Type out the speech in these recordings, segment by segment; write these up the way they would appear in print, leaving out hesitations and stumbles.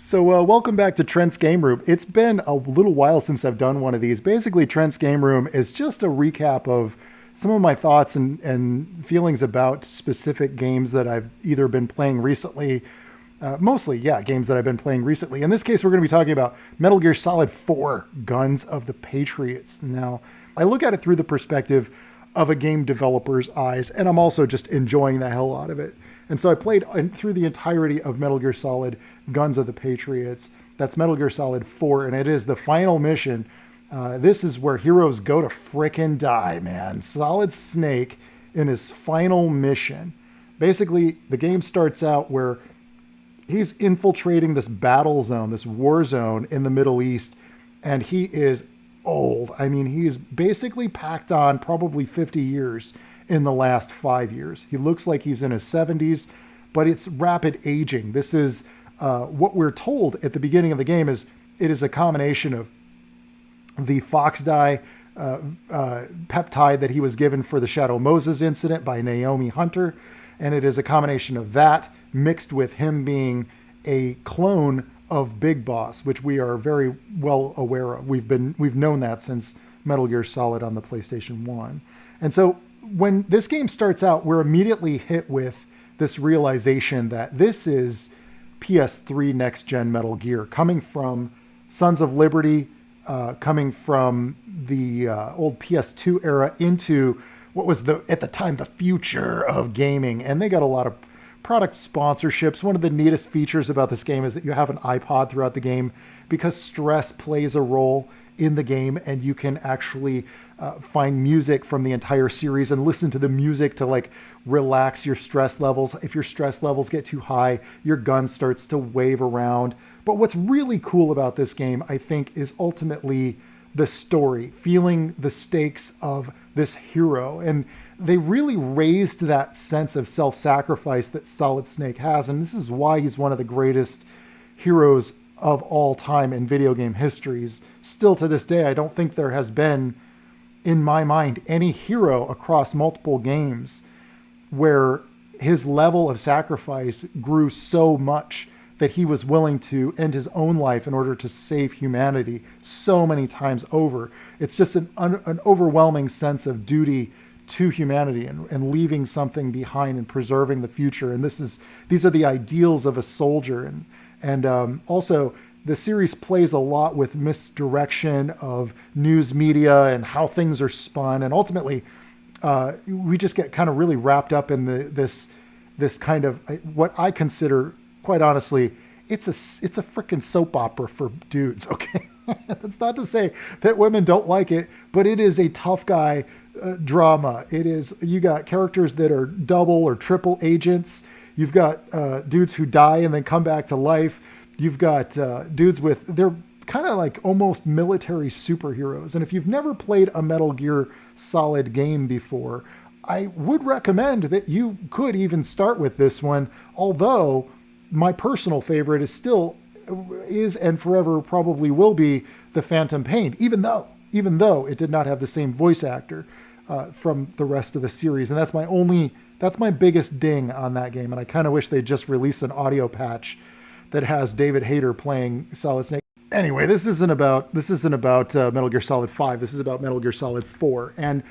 So welcome back to Trent's Game Room. It's been a little while since I've done one of these. Basically, Trent's Game Room is just a recap of some of my thoughts and feelings about specific games that I've either been playing recently. Mostly, yeah, games that I've been playing recently. In this case, we're going to be talking about Metal Gear Solid 4, Guns of the Patriots. Now, I look at it through the perspective of a game developer's eyes, and I'm also just enjoying the hell out of it. And so I played through the entirety of Metal Gear Solid Guns of the Patriots. That's Metal Gear Solid 4, and it is the final mission. This is where heroes go to frickin' die, man. Solid Snake in his final mission. Basically, the game starts out where he's infiltrating this battle zone, this war zone in the Middle East, and he is old. I mean, he's basically packed on probably 50 years in the last 5 years. He looks like he's in his 70s, but it's rapid aging. This is what we're told at the beginning of the game is it is a combination of the Fox dye peptide that he was given for the Shadow Moses incident by Naomi Hunter, and it is a combination of that mixed with him being a clone of Big Boss, which we are very well aware of. We've known that since Metal Gear Solid on the PlayStation 1. And so when this game starts out, we're immediately hit with this realization that this is PS3 next gen Metal Gear coming from Sons of Liberty, coming from the old PS2 era into what was at the time the future of gaming. And they got a lot of product sponsorships. One of the neatest features about this game is that you have an iPod throughout the game because stress plays a role in the game, and you can actually find music from the entire series and listen to the music to like relax your stress levels. If your stress levels get too high, your gun starts to wave around. But what's really cool about this game, I think, is ultimately the story, feeling the stakes of this hero. And they really raised that sense of self-sacrifice that Solid Snake has. And this is why he's one of the greatest heroes of all time in video game histories. Still to this day, I don't think there has been, in my mind, any hero across multiple games where his level of sacrifice grew so much that he was willing to end his own life in order to save humanity so many times over. It's just an overwhelming sense of duty to humanity and leaving something behind and preserving the future. And these are the ideals of a soldier. And also the series plays a lot with misdirection of news media and how things are spun. And ultimately, we just get kind of really wrapped up in this kind of what I consider, quite honestly, it's a freaking soap opera for dudes. Okay. That's not to say that women don't like it, but it is a tough guy drama. You got characters that are double or triple agents. You've got dudes who die and then come back to life. You've got dudes they're kind of like almost military superheroes. And if you've never played a Metal Gear Solid game before, I would recommend that you could even start with this one. Although my personal favorite is and forever probably will be the Phantom Pain, even though it did not have the same voice actor from the rest of the series. And that's my biggest ding on that game. And I kind of wish they'd just release an audio patch that has David Hayter playing Solid Snake. Anyway, this isn't about Metal Gear Solid 5. This is about Metal Gear Solid 4. And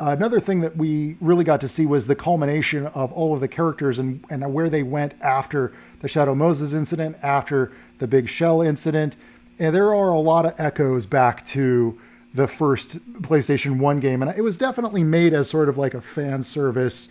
another thing that we really got to see was the culmination of all of the characters and where they went after the Shadow Moses incident, after the Big Shell incident. And there are a lot of echoes back to the first PlayStation 1 game. And it was definitely made as sort of like a fan service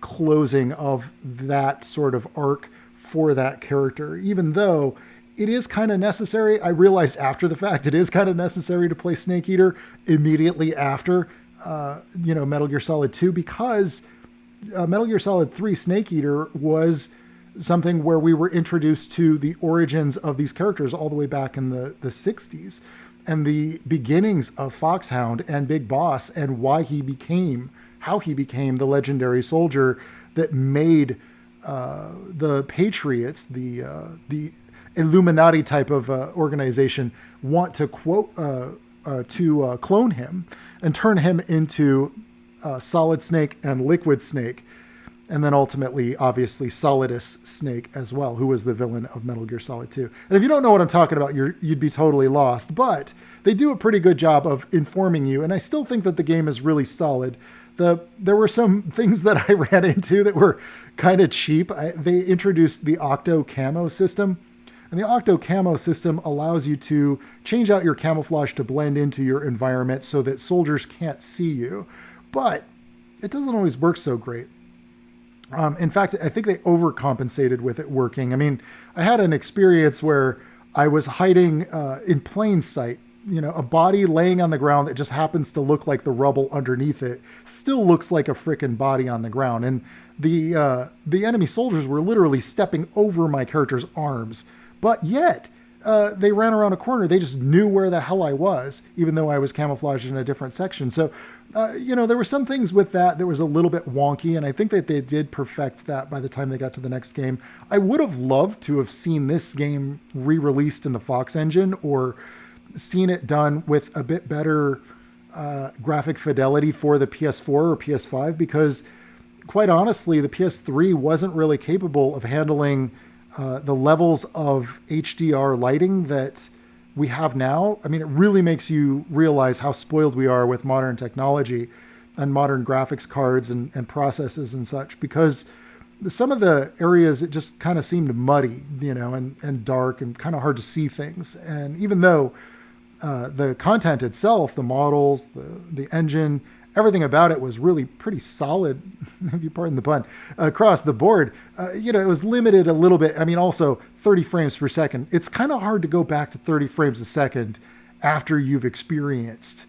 closing of that sort of arc for that character, even though it is kind of necessary. I realized after the fact, it is kind of necessary to play Snake Eater immediately after, Metal Gear Solid 2, because Metal Gear Solid 3 Snake Eater was something where we were introduced to the origins of these characters all the way back in the 60s and the beginnings of Foxhound and Big Boss and how he became the legendary soldier that made the Patriots, the Illuminati type of organization, want to clone him and turn him into Solid Snake and Liquid Snake. And then ultimately, obviously, Solidus Snake as well, who was the villain of Metal Gear Solid 2. And if you don't know what I'm talking about, you'd be totally lost. But they do a pretty good job of informing you, and I still think that the game is really solid. There were some things that I ran into that were kind of cheap. They introduced the Octo Camo system, and the Octo Camo system allows you to change out your camouflage to blend into your environment so that soldiers can't see you. But it doesn't always work so great. In fact, I think they overcompensated with it working. I mean, I had an experience where I was hiding in plain sight. A body laying on the ground that just happens to look like the rubble underneath it still looks like a frickin' body on the ground. And the enemy soldiers were literally stepping over my character's arms. But yet, they ran around a corner. They just knew where the hell I was, even though I was camouflaged in a different section. So, there were some things with that was a little bit wonky, and I think that they did perfect that by the time they got to the next game. I would have loved to have seen this game re-released in the Fox engine, or seen it done with a bit better graphic fidelity for the PS4 or PS5, because quite honestly, the PS3 wasn't really capable of handling the levels of HDR lighting that we have now. I mean, it really makes you realize how spoiled we are with modern technology and modern graphics cards and processes and such, because some of the areas, it just kind of seemed muddy, and dark and kind of hard to see things. And even though the content itself, the models, the engine, everything about it was really pretty solid, if you pardon the pun, across the board. It was limited a little bit. I mean, also 30 frames per second. It's kind of hard to go back to 30 frames a second after you've experienced,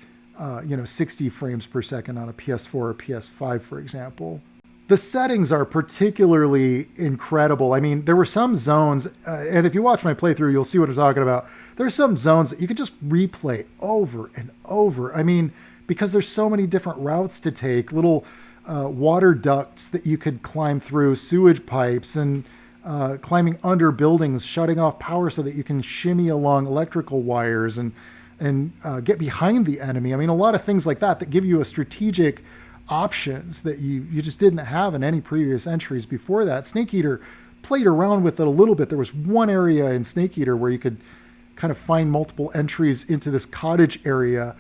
60 frames per second on a PS4 or PS5, for example. The settings are particularly incredible. I mean, there were some zones, and if you watch my playthrough, you'll see what I'm talking about. There's some zones that you could just replay over and over. I mean, because there's so many different routes to take, little water ducts that you could climb through, sewage pipes, and climbing under buildings, shutting off power so that you can shimmy along electrical wires and get behind the enemy. I mean, a lot of things like that give you a strategic options that you just didn't have in any previous entries before that. Snake Eater played around with it a little bit. There was one area in Snake Eater where you could kind of find multiple entries into this cottage area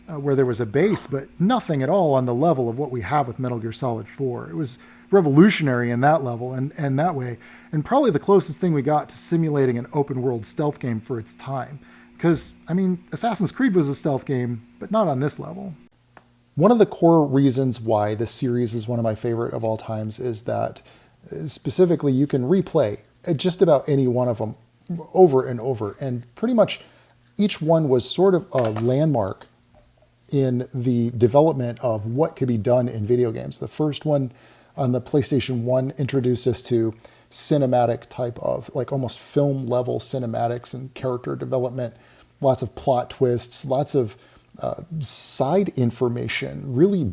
where there was a base, but nothing at all on the level of what we have with Metal Gear Solid 4. It was revolutionary in that level and that way, and probably the closest thing we got to simulating an open world stealth game for its time. Because, I mean, Assassin's Creed was a stealth game, but not on this level. One of the core reasons why this series is one of my favorite of all times is that specifically you can replay just about any one of them over and over. And pretty much each one was sort of a landmark in the development of what could be done in video games. The first one on the PlayStation 1 introduced us to cinematic type of, like almost film level cinematics and character development, lots of plot twists, lots of side information, really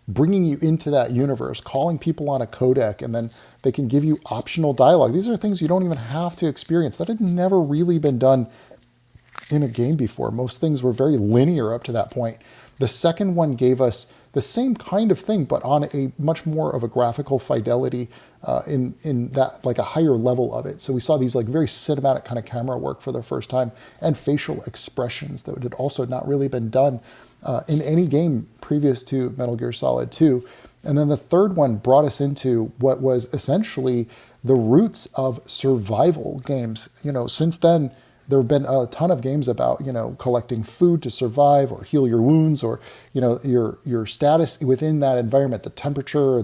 bringing you into that universe, calling people on a codec, and then they can give you optional dialogue. These are things you don't even have to experience. That had never really been done in a game before. Most things were very linear up to that point. The second one gave us the same kind of thing, but on a much more of a graphical fidelity in that, like a higher level of it. So we saw these like very cinematic kind of camera work for the first time, and facial expressions that had also not really been done in any game previous to Metal Gear Solid 2. And then the third one brought us into what was essentially the roots of survival games. Since then, there have been a ton of games about, collecting food to survive or heal your wounds, or, your status within that environment, the temperature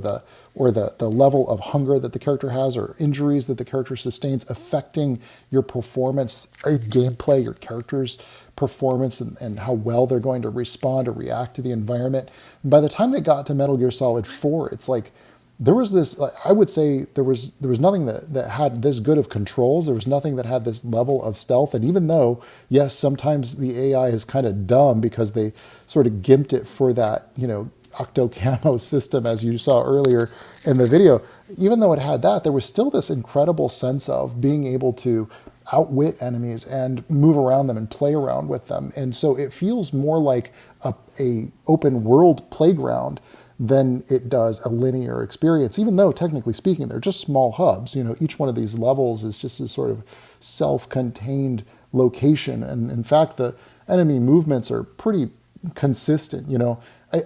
or the level of hunger that the character has, or injuries that the character sustains affecting your performance, gameplay, your character's performance, and how well they're going to respond or react to the environment. And by the time they got to Metal Gear Solid 4, it's like, there was this, I would say there was nothing that had this good of controls. There was nothing that had this level of stealth. And even though, yes, sometimes the AI is kind of dumb because they sort of gimped it for that, octo camo system, as you saw earlier in the video, even though it had that, there was still this incredible sense of being able to outwit enemies and move around them and play around with them. And so it feels more like a open world playground than it does a linear experience, even though technically speaking, they're just small hubs. Each one of these levels is just a sort of self-contained location. And in fact, the enemy movements are pretty consistent.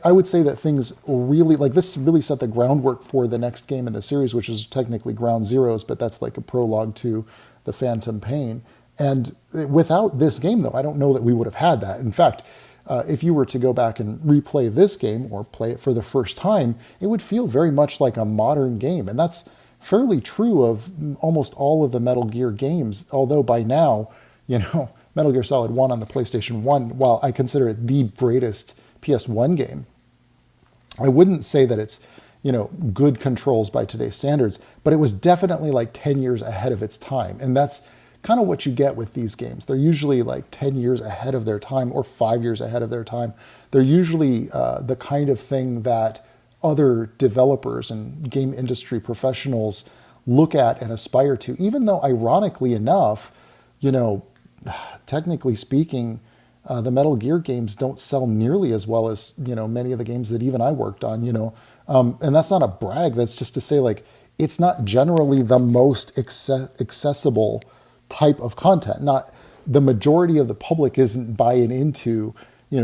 I would say that things really, like this really set the groundwork for the next game in the series, which is technically Ground Zeroes, but that's like a prologue to the Phantom Pain. And without this game, though, I don't know that we would have had that. In fact, if you were to go back and replay this game or play it for the first time, it would feel very much like a modern game. And that's fairly true of almost all of the Metal Gear games, although by now, Metal Gear Solid 1 on the PlayStation 1, while I consider it the greatest PS1 game, I wouldn't say that it's, good controls by today's standards, but it was definitely like 10 years ahead of its time. And that's kind of what you get with these games. They're usually like 10 years ahead of their time or 5 years ahead of their time. They're usually the kind of thing that other developers and game industry professionals look at and aspire to, even though ironically enough, technically speaking, the Metal Gear games don't sell nearly as well as, many of the games that even I worked on, and that's not a brag. That's just to say, like, it's not generally the most accessible type of content. Not the majority of the public isn't buying into,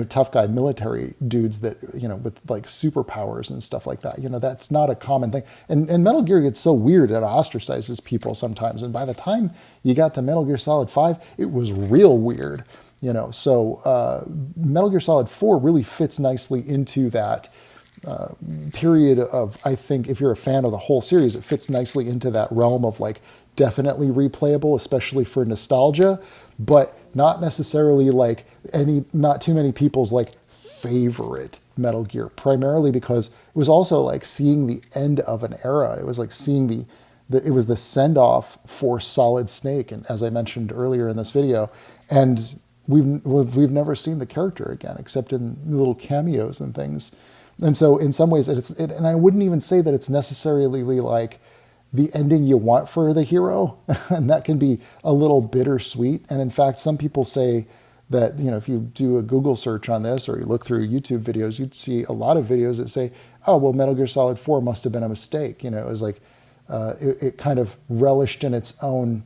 tough guy military dudes that, with like superpowers and stuff like that. That's not a common thing. And Metal Gear gets so weird it ostracizes people sometimes. And by the time you got to Metal Gear Solid 5, it was real weird. So Metal Gear Solid 4 really fits nicely into that period of, I think, if you're a fan of the whole series, it fits nicely into that realm of like definitely replayable, especially for nostalgia, but not necessarily like not too many people's like favorite Metal Gear, primarily because it was also like seeing the end of an era. It was like seeing it was the send-off for Solid Snake, and as I mentioned earlier in this video, and we've never seen the character again except in little cameos and things. And so in some ways and I wouldn't even say that it's necessarily like the ending you want for the hero, and that can be a little bittersweet. And in fact, some people say that, if you do a Google search on this or you look through YouTube videos, you'd see a lot of videos that say, oh, well, Metal Gear Solid 4 must have been a mistake. It was like it kind of relished in its own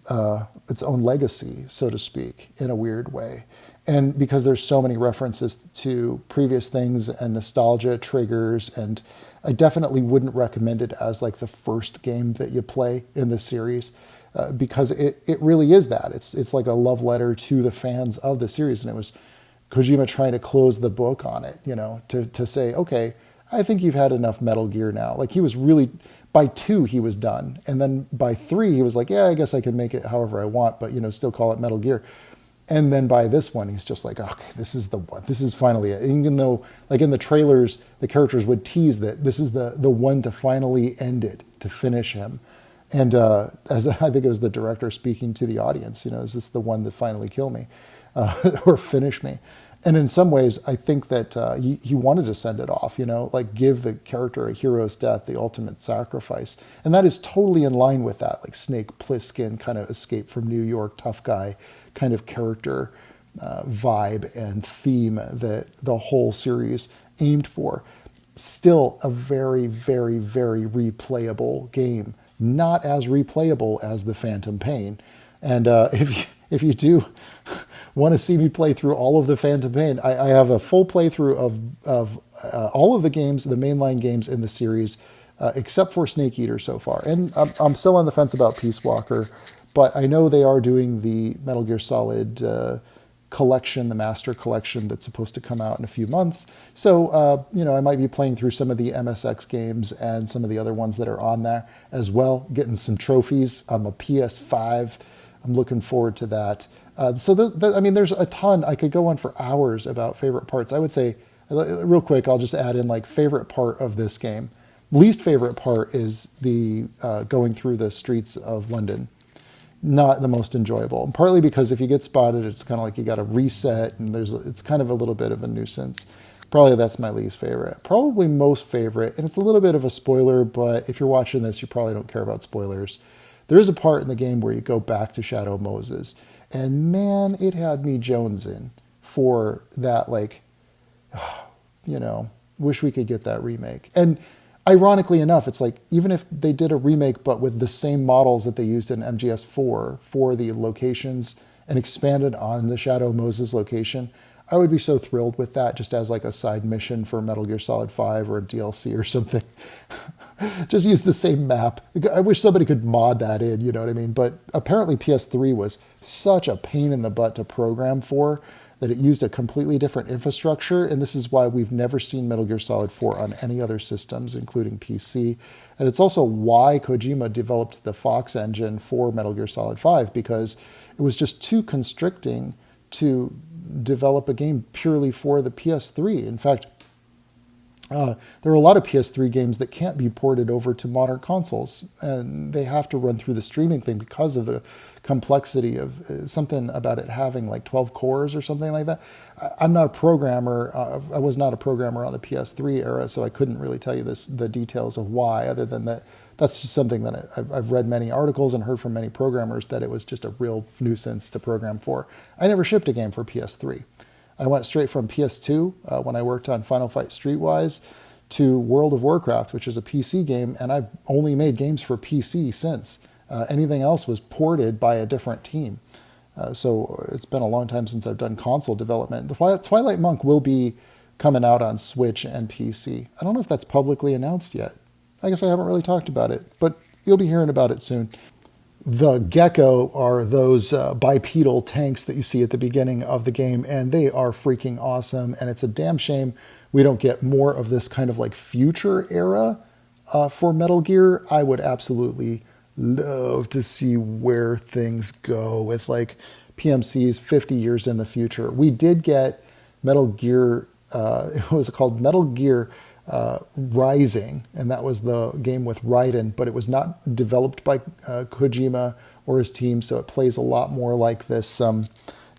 legacy, so to speak, in a weird way. And because there's so many references to previous things and nostalgia triggers, and I definitely wouldn't recommend it as like the first game that you play in the series, because it really is that. It's like a love letter to the fans of the series, and it was Kojima trying to close the book on it, to say, okay, I think you've had enough Metal Gear now. Like, he was really, by 2 he was done, and then by 3 he was like, yeah, I guess I can make it however I want, but still call it Metal Gear. And then by this one, he's just like, okay, this is the one. This is finally it. Even though, like in the trailers, the characters would tease that this is the one to finally end it, to finish him. And as I think it was the director speaking to the audience, is this the one to finally kill me or finish me? And in some ways, I think that he wanted to send it off, like give the character a hero's death, the ultimate sacrifice. And that is totally in line with that, like Snake Plissken kind of escape from New York, tough guy kind of character vibe and theme that the whole series aimed for. Still a very, very, very replayable game. Not as replayable as the Phantom Pain. And if you do want to see me play through all of the Phantom Pain, I have a full playthrough of all of the games, the mainline games in the series, except for Snake Eater so far. And I'm still on the fence about Peace Walker, but I know they are doing the Metal Gear Solid collection, the Master Collection, that's supposed to come out in a few months. So, I might be playing through some of the MSX games and some of the other ones that are on there as well, getting some trophies. I'm a PS5. I'm looking forward to that. So there's a ton. I could go on for hours about favorite parts. I would say, real quick, I'll just add in like favorite part of this game. Least favorite part is the going through the streets of London. Not the most enjoyable. And partly because if you get spotted, it's kind of like you got to reset, and it's kind of a little bit of a nuisance. Probably that's my least favorite. Probably most favorite, and it's a little bit of a spoiler, but if you're watching this, you probably don't care about spoilers. There is a part in the game where you go back to Shadow Moses, and man, it had me jonesing for that, like, Wish we could get that remake. And ironically enough, it's like even if they did a remake but with the same models that they used in MGS4 for the locations and expanded on the Shadow Moses location, I would be so thrilled with that just as like a side mission for Metal Gear Solid 5 or a DLC or something. Just use the same map. I wish somebody could mod that in, you know what I mean? But apparently PS3 was such a pain in the butt to program for that it used a completely different infrastructure, and this is why we've never seen Metal Gear Solid 4 on any other systems, including PC. And it's also why Kojima developed the Fox engine for Metal Gear Solid 5, because it was just too constricting to develop a game purely for the PS3. In fact, there are a lot of PS3 games that can't be ported over to modern consoles, and they have to run through the streaming thing because of the complexity of something about it having like 12 cores or something like that. I'm not a programmer. I was not a programmer on the PS3 era, so I couldn't really tell you the details of why, other than that that's just something that I've read many articles and heard from many programmers that it was just a real nuisance to program for. I never shipped a game for PS3. I went straight from PS2 when I worked on Final Fight Streetwise to World of Warcraft, which is a PC game, and I've only made games for PC since. Anything else was ported by a different team. So it's been a long time since I've done console development. The Twilight Monk will be coming out on Switch and PC. I don't know if that's publicly announced yet. I guess I haven't really talked about it, but you'll be hearing about it soon. The Gecko are those bipedal tanks that you see at the beginning of the game, and they are freaking awesome. And it's a damn shame we don't get more of this kind of like future era for Metal Gear. I would absolutely love to see where things go with like PMCs 50 years in the future. We did get Metal Gear, it was called Metal Gear Rising, and that was the game with Raiden, but it was not developed by Kojima or his team, so it plays a lot more like this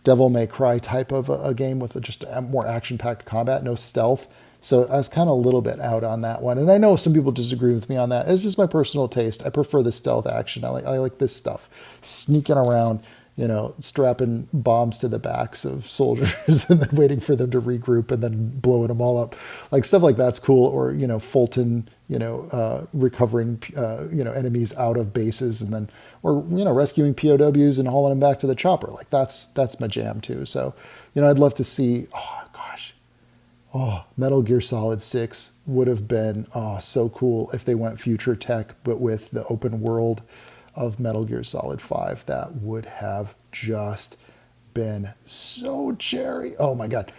Devil May Cry type of a game with just a more action-packed combat, no stealth. So I was kind of a little bit out on that one, and I know some people disagree with me on that. It's just my personal taste. I prefer the stealth action. I like this stuff, sneaking around, you know, strapping bombs to the backs of soldiers and then waiting for them to regroup and then blowing them all up. Like stuff like that's cool. Or, you know, Fulton, you know, recovering, you know, enemies out of bases and then, or, you know, rescuing POWs and hauling them back to the chopper. Like that's my jam too. So, you know, I'd love to see, Metal Gear Solid 6 would have been so cool if they went future tech, but with the open world of Metal Gear Solid 5. That would have just been so cherry. Oh my God.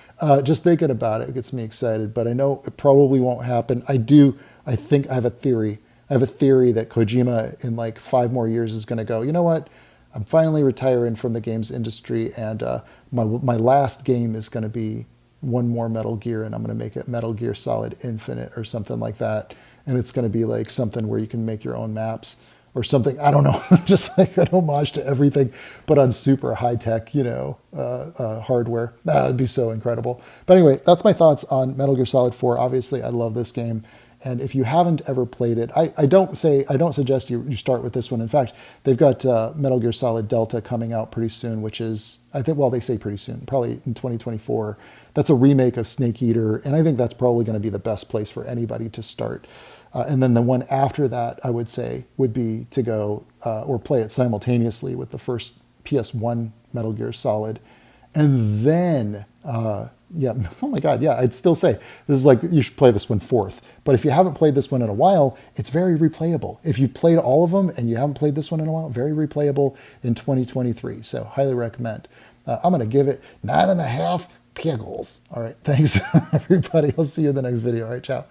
Just thinking about it gets me excited, but I know it probably won't happen. I think I have a theory. I have a theory that Kojima in like 5 more years is going to go, you know what? I'm finally retiring from the games industry, and my last game is going to be one more Metal Gear, and I'm going to make it Metal Gear Solid Infinite or something like that. And it's going to be like something where you can make your own maps or something. I don't know, just like an homage to everything, but on super high tech, you know, hardware. That would be so incredible. But anyway, that's my thoughts on Metal Gear Solid 4. Obviously, I love this game. And if you haven't ever played it, I don't suggest you start with this one. In fact, they've got Metal Gear Solid Delta coming out pretty soon, which is, I think, well, they say pretty soon, probably in 2024. That's a remake of Snake Eater, and I think that's probably going to be the best place for anybody to start. And then the one after that, I would say, would be to go or play it simultaneously with the first PS1 Metal Gear Solid. And then, oh my God, yeah, I'd still say this is like, you should play this one fourth. But if you haven't played this one in a while, it's very replayable. If you've played all of them and you haven't played this one in a while, very replayable in 2023. So highly recommend. I'm going to give it 9.5 pickles. All right, thanks, everybody. I'll see you in the next video. All right, ciao.